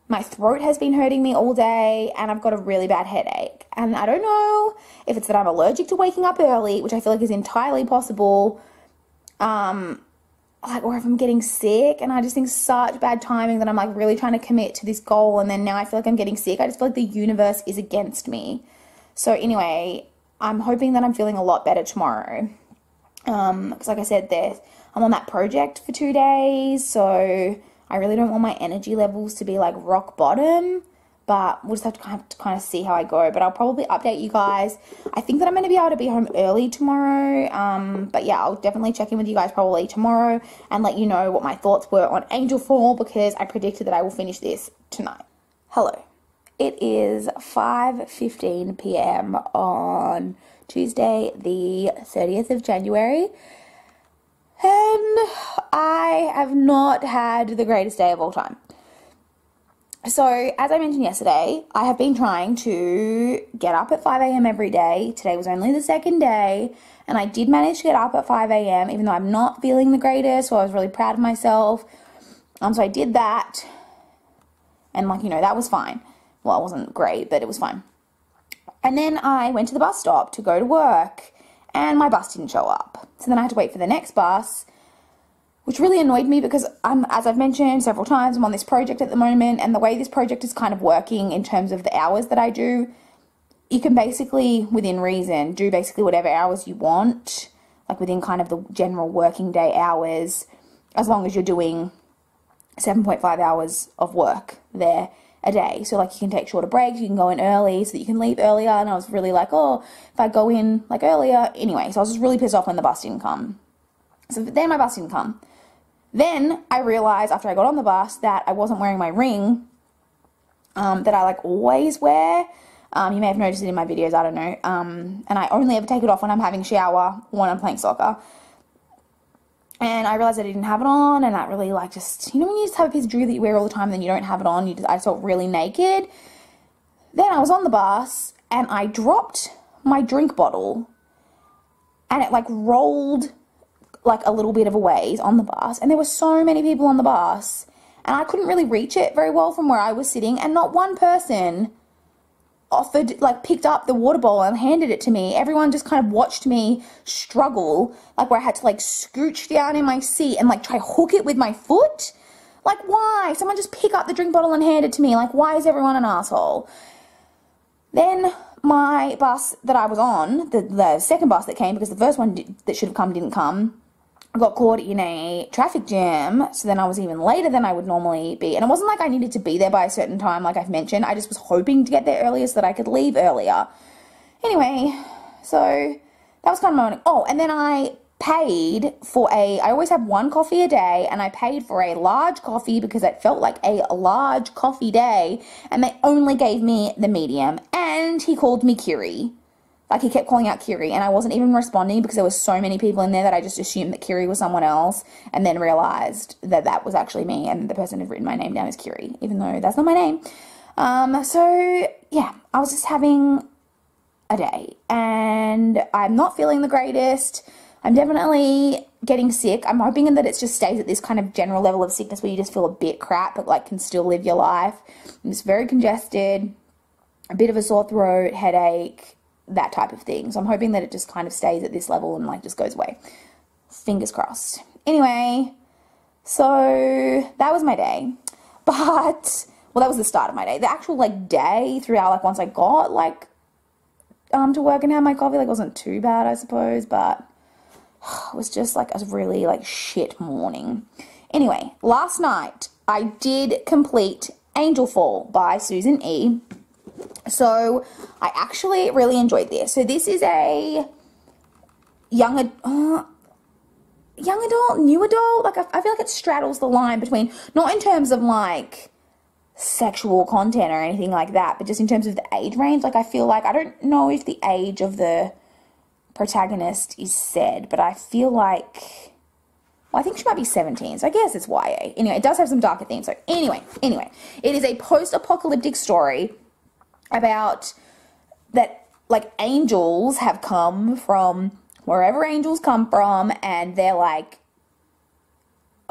my throat has been hurting me all day, and I've got a really bad headache. And I don't know if it's that I'm allergic to waking up early, which I feel like is entirely possible, or if I'm getting sick, and I just think such bad timing that I'm like really trying to commit to this goal, and then now I feel like I'm getting sick. I just feel like the universe is against me. So anyway, I'm hoping that I'm feeling a lot better tomorrow. Because like I said, I'm on that project for 2 days, so I really don't want my energy levels to be like rock bottom. But we'll just have to kind of see how I go. But I'll probably update you guys. I think that I'm going to be able to be home early tomorrow. But yeah, I'll definitely check in with you guys probably tomorrow and let you know what my thoughts were on Angel Fall, because I predicted that I will finish this tonight. Hello. It is 5:15 p.m. on Tuesday, the 30th of January. And I have not had the greatest day of all time. So, as I mentioned yesterday, I have been trying to get up at 5 a.m. every day. Today was only the second day, and I did manage to get up at 5 a.m., even though I'm not feeling the greatest, so I was really proud of myself. So I did that, and, like, you know, that was fine. Well, it wasn't great, but it was fine. And then I went to the bus stop to go to work, and my bus didn't show up. So then I had to wait for the next bus, which really annoyed me because as I've mentioned several times, I'm on this project at the moment, and the way this project is kind of working in terms of the hours that I do, you can basically, within reason, do basically whatever hours you want, like within kind of the general working day hours, as long as you're doing 7.5 hours of work there a day. So, like, you can take shorter breaks, you can go in early so that you can leave earlier, and I was really like, oh, if I go in, like, earlier, anyway, so I was just really pissed off when the bus didn't come. So then my bus didn't come. Then I realized after I got on the bus that I wasn't wearing my ring that I, like, always wear. You may have noticed it in my videos, I don't know. And I only ever take it off when I'm having a shower or when I'm playing soccer. And I realized I didn't have it on, and that really, like, just, you know, when you just have a piece of jewelry that you wear all the time and then you don't have it on, I felt really naked. Then I was on the bus, and I dropped my drink bottle, and it, like, rolled, like, a little bit of a ways on the bus, and there were so many people on the bus, and I couldn't really reach it very well from where I was sitting, and not one person offered, like, picked up the water bowl and handed it to me. Everyone just kind of watched me struggle, like, where I had to, like, scooch down in my seat and, like, try hook it with my foot. Like, why? Someone just pick up the drink bottle and hand it to me. Like, why is everyone an asshole? Then my bus that I was on, the second bus that came, because the first one that should have come didn't come, I got caught in a traffic jam, so then I was even later than I would normally be. And it wasn't like I needed to be there by a certain time, like I've mentioned. I just was hoping to get there earlier so that I could leave earlier. Anyway, so that was kind of my morning. Oh, and then I paid for I always have one coffee a day, and I paid for a large coffee because it felt like a large coffee day, and they only gave me the medium. And he called me Kiri. Like, he kept calling out Kiri, and I wasn't even responding because there were so many people in there that I just assumed that Kiri was someone else, and then realized that that was actually me, and the person had written my name down as Kiri, even though that's not my name. So, yeah, I was just having a day, and I'm not feeling the greatest. I'm definitely getting sick. I'm hoping that it just stays at this kind of general level of sickness where you just feel a bit crap, but, like, can still live your life. I'm just very congested, a bit of a sore throat, headache, that type of thing. So I'm hoping that it just kind of stays at this level and, like, just goes away. Fingers crossed. Anyway, so that was my day. But, well, that was the start of my day. The actual, like, day throughout, like, once I got, like, to work and had my coffee, like, wasn't too bad, I suppose, but it was just, like, a really, like, shit morning. Anyway, last night I did complete Angel Fall by Susan E. So I actually really enjoyed this. So this is a young adult, new adult. Like, I feel like it straddles the line between, not in terms of, like, sexual content or anything like that, but just in terms of the age range. Like, I feel like, I don't know if the age of the protagonist is said, but I feel like, well, I think she might be 17, so I guess it's YA. Anyway, it does have some darker themes. So anyway, it is a post-apocalyptic story about that, like, angels have come from wherever angels come from, and they're, like,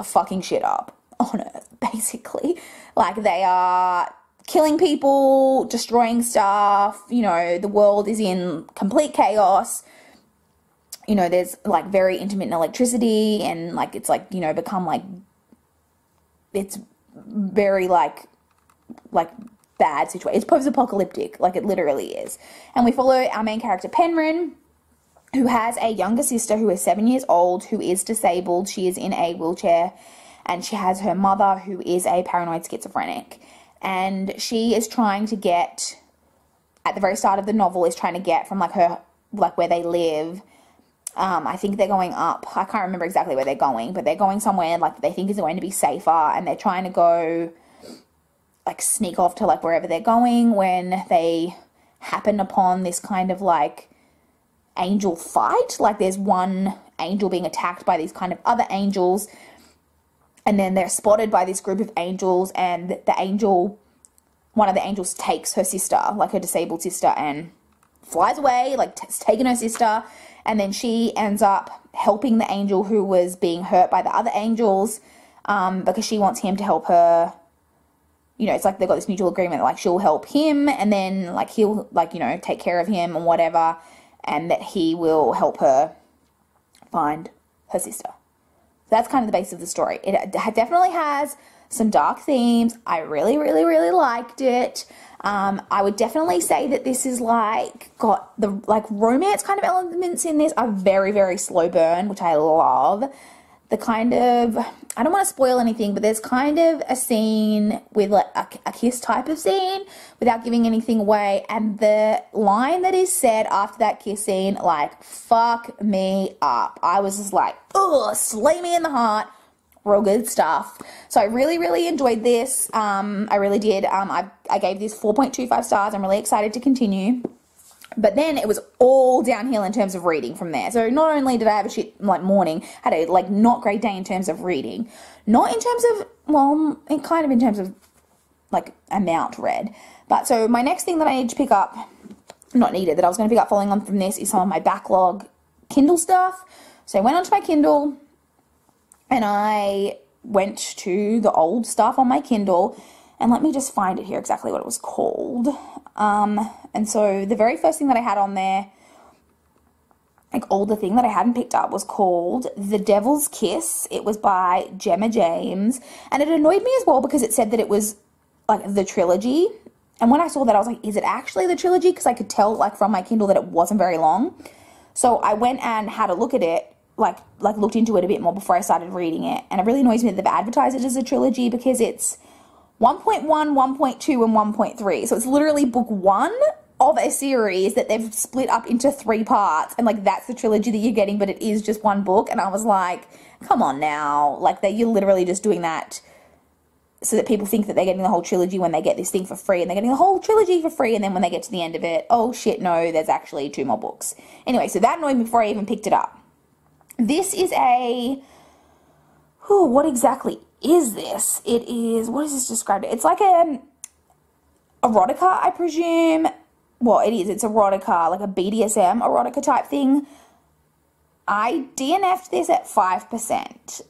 fucking shit up on Earth, basically. Like, they are killing people, destroying stuff, you know, the world is in complete chaos. You know, there's, like, very intermittent electricity, and, like, it's, like, you know, become, like, it's very, like bad situation. It's post-apocalyptic, like, it literally is. And we follow our main character, Penryn, who has a younger sister who is 7 years old, who is disabled. She is in a wheelchair, and she has her mother, who is a paranoid schizophrenic. And she is trying to get, at the very start of the novel, is trying to get from, like, her, like, where they live. I think they're going up. I can't remember exactly where they're going, but they're going somewhere, like, they think is going to be safer, and they're trying to go, like, sneak off to, like, wherever they're going, when they happen upon this kind of, like, angel fight. Like, there's one angel being attacked by these kind of other angels, and then they're spotted by this group of angels, and the angel one of the angels takes her sister, like her disabled sister, and flies away, like taking her sister, and then she ends up helping the angel who was being hurt by the other angels, because she wants him to help her. You know, it's like they've got this mutual agreement that, like, she'll help him, and then, like, he'll, like, you know, take care of him and whatever, and that he will help her find her sister. That's kind of the base of the story. It definitely has some dark themes. I really, really, really liked it. I would definitely say that this is, like, got the, like, romance kind of elements in this are very, very slow burn, which I love. The kind of, I don't want to spoil anything, but there's kind of a scene with, like, a kiss type of scene without giving anything away, and the line that is said after that kiss scene, like, fuck me up. I was just like, ugh, slay me in the heart. Real good stuff. So I really, really enjoyed this. I really did. I gave this 4.25 stars. I'm really excited to continue. But then it was all downhill in terms of reading from there. So not only did I have a shit, like, morning, had a, like, not great day in terms of reading, not in terms of, well, kind of in terms of, like, amount read. But so my next thing that I need to pick up, not needed, that I was going to pick up following on from this, is some of my backlog Kindle stuff. So I went onto my Kindle and I went to the old stuff on my Kindle, and let me just find it here exactly what it was called. And so the very first thing that I had on there, like, older thing that I hadn't picked up, was called The Devil's Kiss. It was by Gemma James, and it annoyed me as well because it said that it was, like, the trilogy. And when I saw that, I was like, is it actually the trilogy? Because I could tell, like, from my Kindle that it wasn't very long. So I went and had a look at it, like looked into it a bit more before I started reading it. And it really annoys me that they've advertised it as a trilogy, because it's 1.1, 1.2, and 1.3. So it's literally book 1 of a series that they've split up into 3 parts. And, like, that's the trilogy that you're getting, but it is just one book. And I was like, come on now. Like, you're literally just doing that so that people think that they're getting the whole trilogy when they get this thing for free. And they're getting the whole trilogy for free. And then when they get to the end of it, oh, shit, no, there's actually 2 more books. Anyway, so that annoyed me before I even picked it up. This is a... Oh, what exactly is this? It is, what is this described? It's like a erotica, I presume. Well, it is. It's erotica, like a BDSM erotica type thing. I DNF'd this at 5%.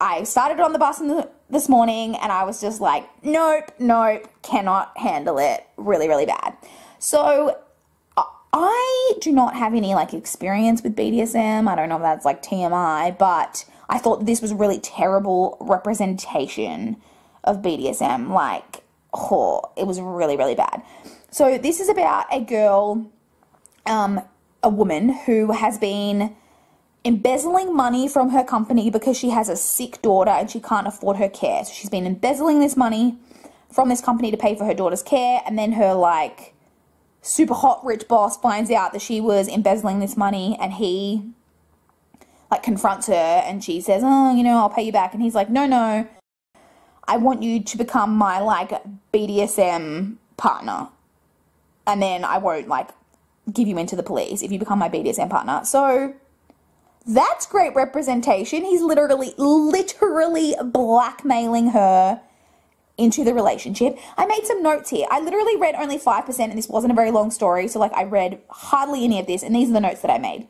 I started on the bus this morning, and I was just like, nope, cannot handle it. Really, really bad. So I do not have any, like, experience with BDSM. I don't know if that's, like, TMI, but I thought this was a really terrible representation of BDSM. Like, oh, it was really, really bad. So this is about a girl, a woman who has been embezzling money from her company because she has a sick daughter and she can't afford her care. So she's been embezzling this money from this company to pay for her daughter's care, and then her, like, super hot rich boss finds out that she was embezzling this money, and he, like, confronts her, and she says, oh, you know, I'll pay you back. And he's like, no, I want you to become my, like, BDSM partner, and then I won't, like, give you into the police if you become my BDSM partner. So that's great representation. He's literally blackmailing her into the relationship. I made some notes here. I literally read only 5%, and this wasn't a very long story, so, like, I read hardly any of this, and these are the notes that I made.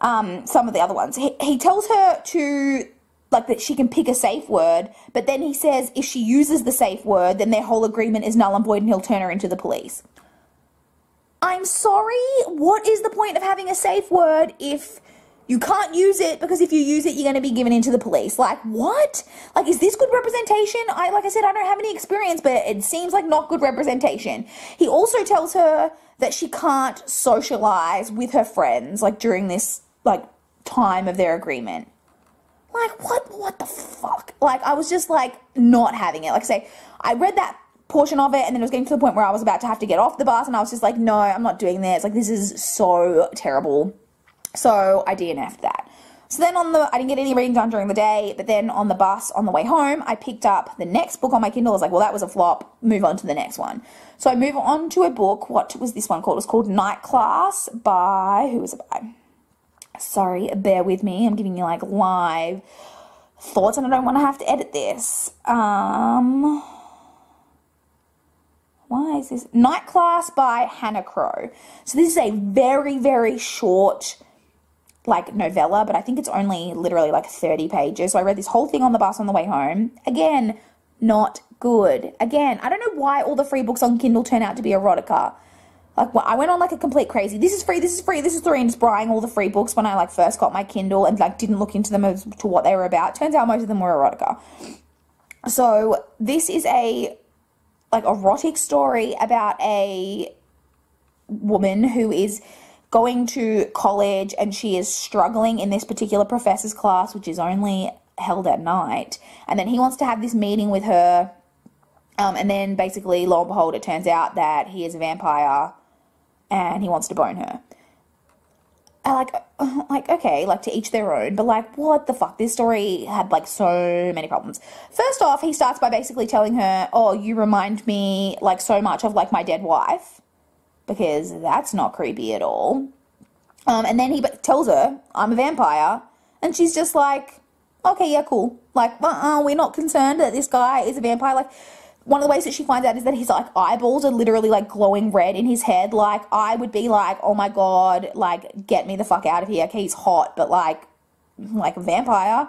Some of the other ones. He tells her to, like, that she can pick a safe word, but then he says if she uses the safe word, then their whole agreement is null and void, and he'll turn her into the police. I'm sorry? What is the point of having a safe word if you can't use it, because if you use it, you're going to be given into the police? Like, what? Like, is this good representation? Like I said, I don't have any experience, but it seems like not good representation. He also tells her that she can't socialize with her friends, like, during this, like, time of their agreement. Like, what the fuck? Like, I was just, like, not having it. Like I say, I read that portion of it, and then it was getting to the point where I was about to have to get off the bus, and I was just like, no, I'm not doing this. Like, this is so terrible. So I DNF'd that. So then I didn't get any reading done during the day, but then on the bus on the way home, I picked up the next book on my Kindle. I was like, well, that was a flop. Move on to the next one. So I move on to a book. What was this one called? It was called Night Class by, who was it by? Sorry, bear with me. I'm giving you, like, live thoughts, and I don't want to have to edit this. why is this? Night Class by Hannah Crow. So this is a very, very short, like, novella, but I think it's only literally like 30 pages. So I read this whole thing on the bus on the way home. Again, not good. Again, I don't know why all the free books on Kindle turn out to be erotica. Like, I went on like a complete crazy, this is free, this is free, this is free, and just buying all the free books when I like first got my Kindle and like didn't look into them as to what they were about. Turns out most of them were erotica. So this is a like erotic story about a woman who is going to college and she is struggling in this particular professor's class, which is only held at night. And then he wants to have this meeting with her. And then basically, lo and behold, it turns out that he is a vampire and he wants to bone her. I like, okay, like to each their own, but like, what the fuck? This story had like so many problems. First off, he starts by basically telling her, oh, you remind me like so much of like my dead wife, because that's not creepy at all. And then he tells her, I'm a vampire, and she's just like, okay, yeah, cool. Like, we're not concerned that this guy is a vampire. Like, one of the ways that she finds out is that his, like, eyeballs are literally, like, glowing red in his head. Like, I would be like, oh, my God, like, get me the fuck out of here. Okay, he's hot, but, like a vampire.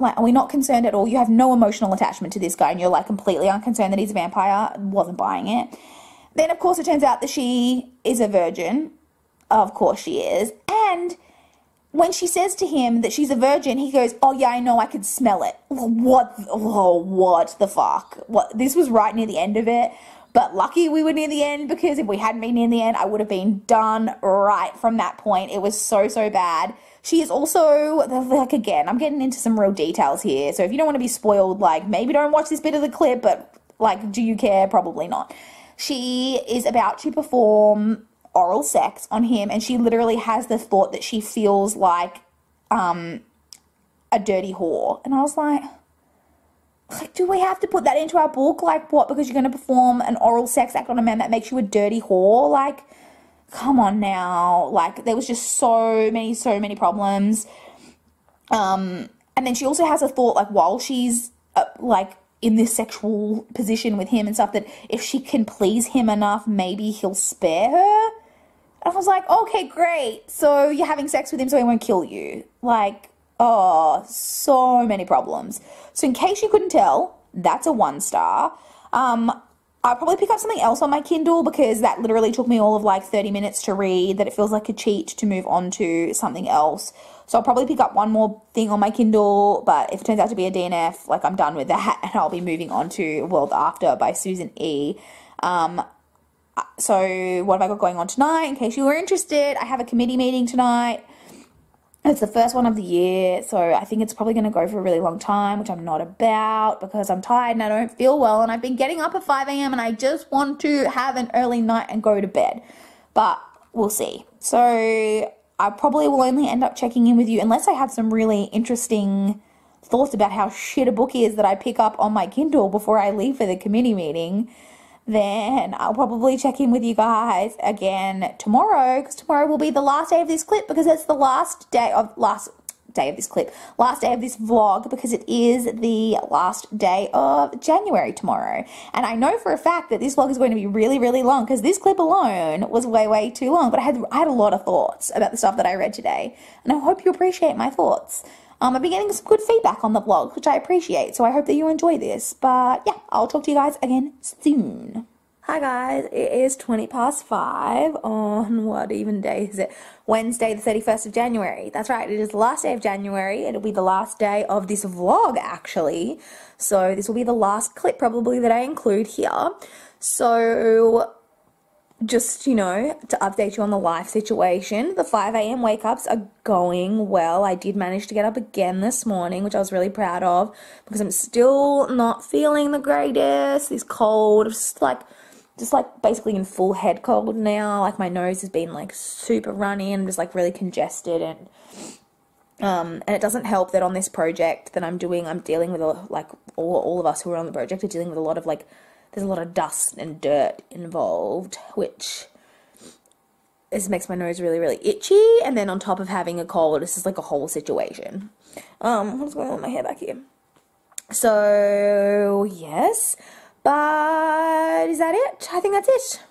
Like, are we not concerned at all? You have no emotional attachment to this guy, and you're, like, completely unconcerned that he's a vampire. Wasn't buying it. Then, of course, it turns out that she is a virgin. Of course she is. And when she says to him that she's a virgin, he goes, oh, yeah, I know, I could smell it. What the fuck? This was right near the end of it, but lucky we were near the end, because if we hadn't been near the end, I would have been done right from that point. It was so, so bad. She is also, like, again, I'm getting into some real details here, so if you don't want to be spoiled, like, maybe don't watch this bit of the clip, but, like, do you care? Probably not. She is about to perform oral sex on him, and she literally has the thought that she feels like a dirty whore. And I was like, do we have to put that into our book? Like, what, because you're going to perform an oral sex act on a man that makes you a dirty whore? Like, come on now. Like, there was just so many problems. And then she also has a thought, like, while she's like in this sexual position with him and stuff, that if she can please him enough, maybe he'll spare her. And I was like, okay, great. So you're having sex with him so he won't kill you. Like, oh, so many problems. So in case you couldn't tell, that's a 1 star. I'll probably pick up something else on my Kindle, because that literally took me all of like 30 minutes to read, that it feels like a cheat to move on to something else. So I'll probably pick up one more thing on my Kindle, but if it turns out to be a DNF, like, I'm done with that, and I'll be moving on to World After by Susan E. So what have I got going on tonight? In case you were interested, I have a committee meeting tonight. It's the first one of the year, so I think it's probably going to go for a really long time, which I'm not about, because I'm tired and I don't feel well, and I've been getting up at 5 a.m. and I just want to have an early night and go to bed. But we'll see. So I probably will only end up checking in with you unless I have some really interesting thoughts about how shit a book is that I pick up on my Kindle before I leave for the committee meeting. Then I'll probably check in with you guys again tomorrow, because tomorrow will be the last day of this clip, because it's the last day of this vlog, because it is the last day of January tomorrow. And I know for a fact that this vlog is going to be really, really long, because this clip alone was way too long, but I had a lot of thoughts about the stuff that I read today, and I hope you appreciate my thoughts. I've been getting some good feedback on the vlog, which I appreciate, so I hope that you enjoy this. But yeah, I'll talk to you guys again soon. Hi guys, it is 5:20 on, what even day is it? Wednesday the 31st of January. That's right, it is the last day of January. It'll be the last day of this vlog, actually. So this will be the last clip probably that I include here. So just, you know, to update you on the life situation, the 5 a.m. wake-ups are going well. I did manage to get up again this morning, which I was really proud of, because I'm still not feeling the greatest. This cold, just like basically in full head cold now. Like, my nose has been like super runny and just like really congested, and it doesn't help that on this project that I'm dealing with like all of us who are on the project are dealing with a lot of like, there's a lot of dust and dirt involved, which makes my nose really itchy. And then on top of having a cold, this is like a whole situation. What's going on with my hair back here? So yes, But is that it? I think that's it.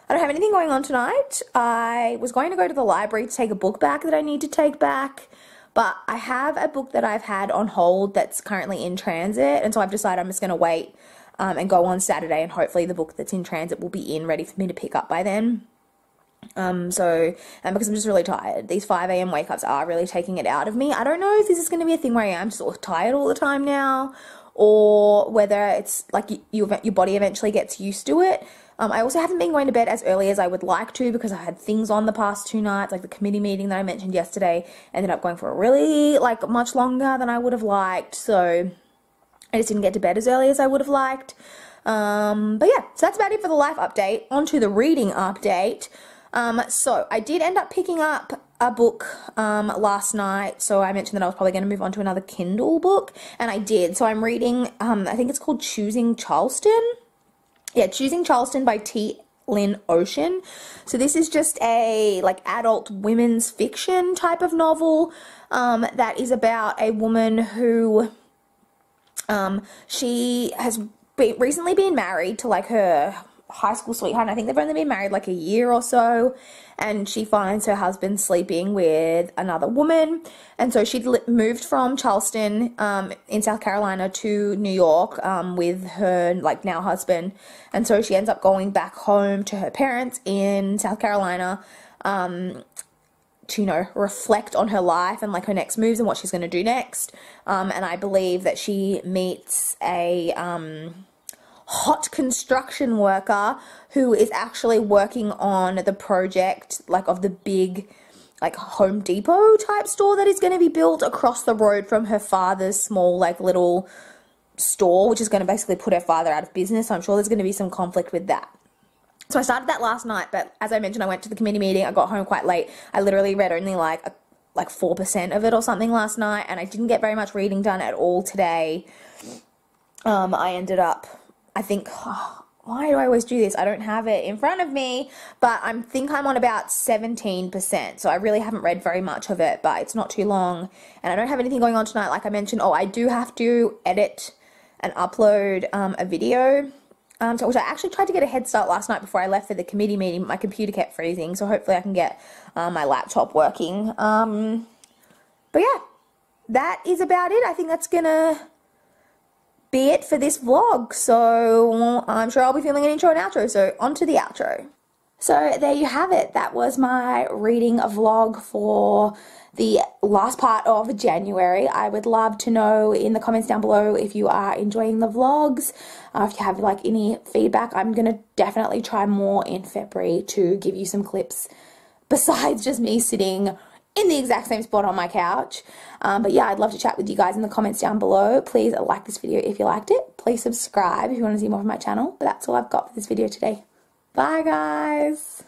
I don't have anything going on tonight. I was going to go to the library to take a book back that I need to take back, but I have a book that I've had on hold that's currently in transit, and so I've decided I'm just going to wait and go on Saturday, and hopefully the book that's in transit will be in ready for me to pick up by then. Because I'm just really tired. These 5 a.m. wake-ups are really taking it out of me. I don't know if this is going to be a thing where I am just tired all the time now, or whether it's like your body eventually gets used to it. I also haven't been going to bed as early as I would like to because I had things on the past 2 nights, like the committee meeting that I mentioned yesterday ended up going for a really, much longer than I would have liked, so I just didn't get to bed as early as I would have liked. But yeah, so that's about it for the life update. On to the reading update. So I did end up picking up a book last night, so I mentioned that I was probably going to move on to another Kindle book, and I did. So I'm reading, I think it's called Choosing Charleston. Yeah, Choosing Charleston by T. Lynn Ocean. So this is just a adult women's fiction type of novel that is about a woman who she has recently been married to her high school sweetheart, and I think they've only been married a year or so, and she finds her husband sleeping with another woman, and so she'd moved from Charleston in South Carolina to New York with her now husband, and so she ends up going back home to her parents in South Carolina to reflect on her life and her next moves and what she's going to do next, and I believe that she meets a hot construction worker who is actually working on the project of the big Home Depot type store that is going to be built across the road from her father's small little store, which is going to basically put her father out of business. So I'm sure there's going to be some conflict with that. So I started that last night, but as I mentioned, I went to the committee meeting. I got home quite late. I literally read only 4% of it or something last night, and I didn't get very much reading done at all today. I ended up, I think, why do I always do this? I don't have it in front of me, but I think I'm on about 17%, so I really haven't read very much of it, but it's not too long, and I don't have anything going on tonight, like I mentioned. Oh, I do have to edit and upload a video, which I actually tried to get a head start last night before I left for the committee meeting, but my computer kept freezing, so hopefully I can get my laptop working. But yeah, that is about it. I think that's gonna be it for this vlog, so I'm sure I'll be filming an intro and outro, so on to the outro. So there you have it. That was my reading vlog for the last part of January. I would love to know in the comments down below if you are enjoying the vlogs, if you have any feedback. I'm gonna definitely try more in February to give you some clips besides just me sitting in the exact same spot on my couch. But yeah, I'd love to chat with you guys in the comments down below. Please like this video if you liked it. Please subscribe if you want to see more of my channel. But that's all I've got for this video today. Bye guys!